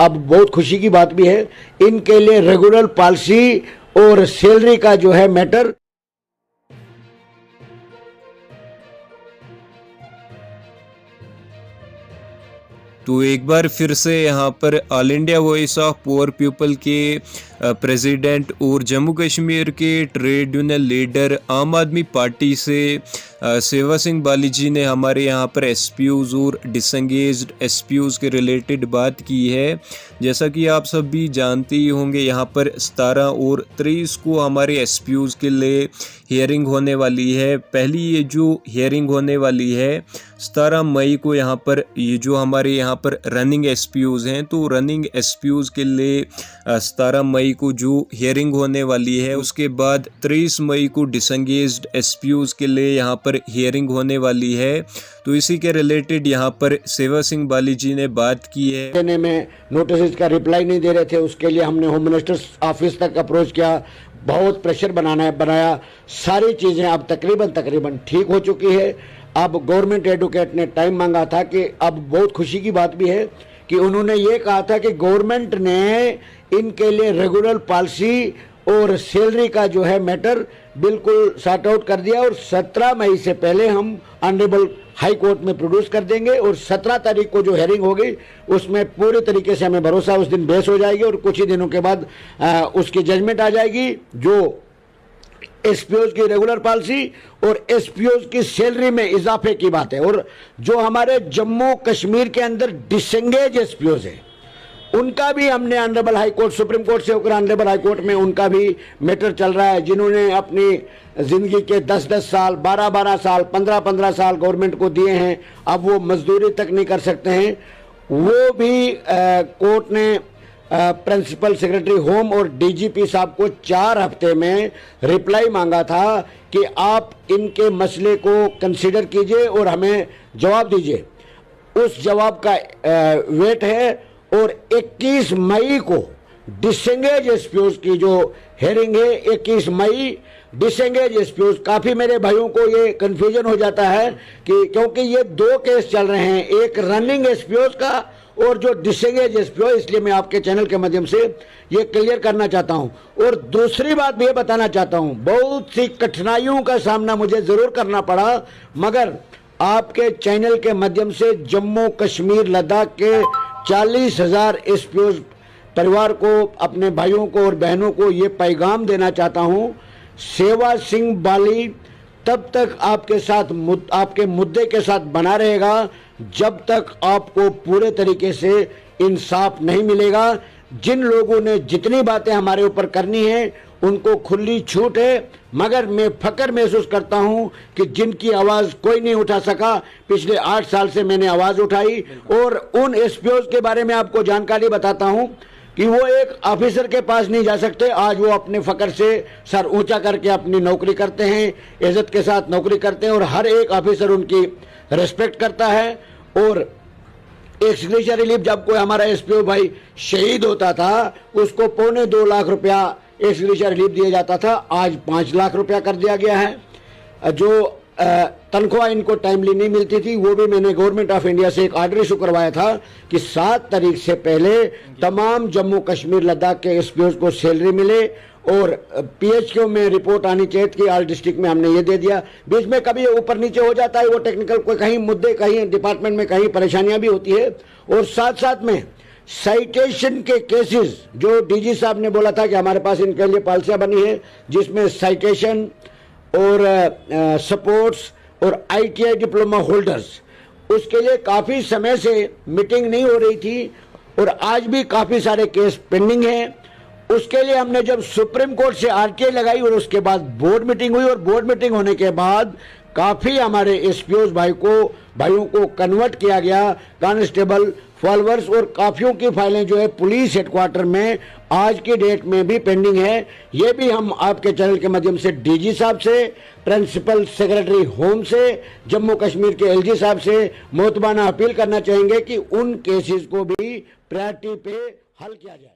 अब बहुत खुशी की बात भी है, इनके लिए रेगुलर पॉलिसी और सैलरी का जो है मैटर तो एक बार फिर से यहाँ पर all India voice of poor people के प्रेसिडेंट और जम्मू कश्मीर के ट्रेड यूनियन लीडर आम आदमी पार्टी से सेवा सिंह बाली जी ने हमारे यहाँ पर एसपीयूज़ और डिसंगेज्ड एसपीयूज़ के रिलेटेड बात की है। जैसा कि आप सब भी जानते ही होंगे, यहाँ पर 17 और 23 को हमारे एसपीयूज़ के लिए हियरिंग होने वाली है। पहली ये जो हियरिंग होने वाली है 17 मई को, यहाँ पर ये जो हमारे यहाँ पर रनिंग एसपीयूज़ हैं, तो रनिंग एसपीयूज़ के लिए 17 मई को जो हियरिंग होने वाली है, उसके बाद 23 मई को डिसंगेज्ड एसपीयूज़ के लिए यहाँ पर हियरिंग होने वाली है। तो इसी के रिलेटेड यहाँ पर सेवा सिंह बाली जी ने बात की है। देने में नोटिस का रिप्लाई नहीं दे रहे थे, उसके लिए हमने होम मिनिस्टर ऑफिस तक अप्रोच किया, बहुत प्रेशर बनाया। सारी चीज़ें अब तकरीबन ठीक हो चुकी है। अब गवर्नमेंट एडवोकेट ने टाइम मांगा था कि अब बहुत खुशी की बात भी है कि उन्होंने ये कहा था कि गवर्नमेंट ने इनके लिए रेगुलर पॉलिसी और सैलरी का जो है मैटर बिल्कुल सॉर्ट आउट कर दिया और 17 मई से पहले हम ऑनरेबल हाई कोर्ट में प्रोड्यूस कर देंगे और 17 तारीख को जो हेयरिंग होगी उसमें पूरे तरीके से हमें भरोसा, उस दिन बहस हो जाएगी और कुछ ही दिनों के बाद उसकी जजमेंट आ जाएगी। जो एसपीओज की रेगुलर पॉलिसी और एसपीओज की सैलरी में इजाफे की बात है, और जो हमारे जम्मू कश्मीर के अंदर डिसंगेज एसपीओज है उनका भी हमने honourable high court, supreme court से होकर ऑनरेबल हाई कोर्ट में उनका भी मैटर चल रहा है, जिन्होंने अपनी ज़िंदगी के 10-10 साल, 12-12 साल, 15-15 साल गवर्नमेंट को दिए हैं, अब वो मजदूरी तक नहीं कर सकते हैं। वो भी कोर्ट ने प्रिंसिपल सेक्रेटरी होम और डीजीपी साहब को 4 हफ्ते में रिप्लाई मांगा था कि आप इनके मसले को कंसीडर कीजिए और हमें जवाब दीजिए। उस जवाब का वेट है और 21 मई को डिसंगेज एसपीओज की जो हेयरिंग है, 21 मई डिसंगेज एसपीओज। काफ़ी मेरे भाइयों को ये कन्फ्यूजन हो जाता है कि क्योंकि ये 2 केस चल रहे हैं, एक रनिंग एसपीओज का और जो डिसंगेज एसपीओ, इसलिए मैं आपके चैनल के माध्यम से ये क्लियर करना चाहता हूं। और दूसरी बात भी ये बताना चाहता हूं, बहुत सी कठिनाइयों का सामना मुझे ज़रूर करना पड़ा, मगर आपके चैनल के माध्यम से जम्मू कश्मीर लद्दाख के 40,000 एसपीओ परिवार को, अपने भाइयों को और बहनों को ये पैगाम देना चाहता हूं, सेवा सिंह बाली तब तक आपके साथ आपके मुद्दे के साथ बना रहेगा जब तक आपको पूरे तरीके से इंसाफ नहीं मिलेगा। जिन लोगों ने जितनी बातें हमारे ऊपर करनी है उनको खुली छूट है, मगर मैं फख्र महसूस करता हूं कि जिनकी आवाज़ कोई नहीं उठा सका, पिछले 8 साल से मैंने आवाज़ उठाई। और उन एसपीओज के बारे में आपको जानकारी बताता हूं कि वो एक ऑफिसर के पास नहीं जा सकते। आज वो अपने फख्र से सर ऊंचा करके अपनी नौकरी करते हैं, इज्जत के साथ नौकरी करते हैं और हर एक ऑफिसर उनकी रिस्पेक्ट करता है। और एक सिग्नेचर रिलीफ, जब कोई हमारा एसपीओ भाई शहीद होता था उसको 2.25 लाख रुपया एक सिग्नेचर रिलीफ दिया जाता था, आज 5 लाख रुपया कर दिया गया है। जो तनख्वाह इनको टाइमली नहीं मिलती थी, वो भी मैंने गवर्नमेंट ऑफ इंडिया से एक ऑर्डर इशू करवाया था कि 7 तारीख से पहले तमाम जम्मू कश्मीर लद्दाख के एसपीओज को सैलरी मिले। और पीएचक्यू में रिपोर्ट आनी चाहिए कि आल डिस्ट्रिक्ट में हमने ये दे दिया। बीच में कभी ऊपर नीचे हो जाता है, वो टेक्निकल कोई कहीं मुद्दे, कहीं डिपार्टमेंट में कहीं परेशानियां भी होती है। और साथ साथ में साइटेशन के केसेस, जो डीजी साहब ने बोला था कि हमारे पास इनके लिए पॉलिसियां बनी है जिसमें साइटेशन और सपोर्ट्स और आईटीआई डिप्लोमा होल्डर्स, उसके लिए काफ़ी समय से मीटिंग नहीं हो रही थी और आज भी काफ़ी सारे केस पेंडिंग हैं। उसके लिए हमने जब सुप्रीम कोर्ट से आरटीआई लगाई और उसके बाद बोर्ड मीटिंग हुई और बोर्ड मीटिंग होने के बाद काफ़ी हमारे एसपीओज भाइयों को कन्वर्ट किया गया कांस्टेबल फॉलोअर्स, और काफियों की फाइलें जो है पुलिस हेडक्वार्टर में आज की डेट में भी पेंडिंग है। ये भी हम आपके चैनल के माध्यम से डीजी साहब से, प्रिंसिपल सेक्रेटरी होम से, जम्मू कश्मीर के एलजी साहब से मोतबाना अपील करना चाहेंगे कि उन केसेस को भी प्रायोरिटी पे हल किया जाए।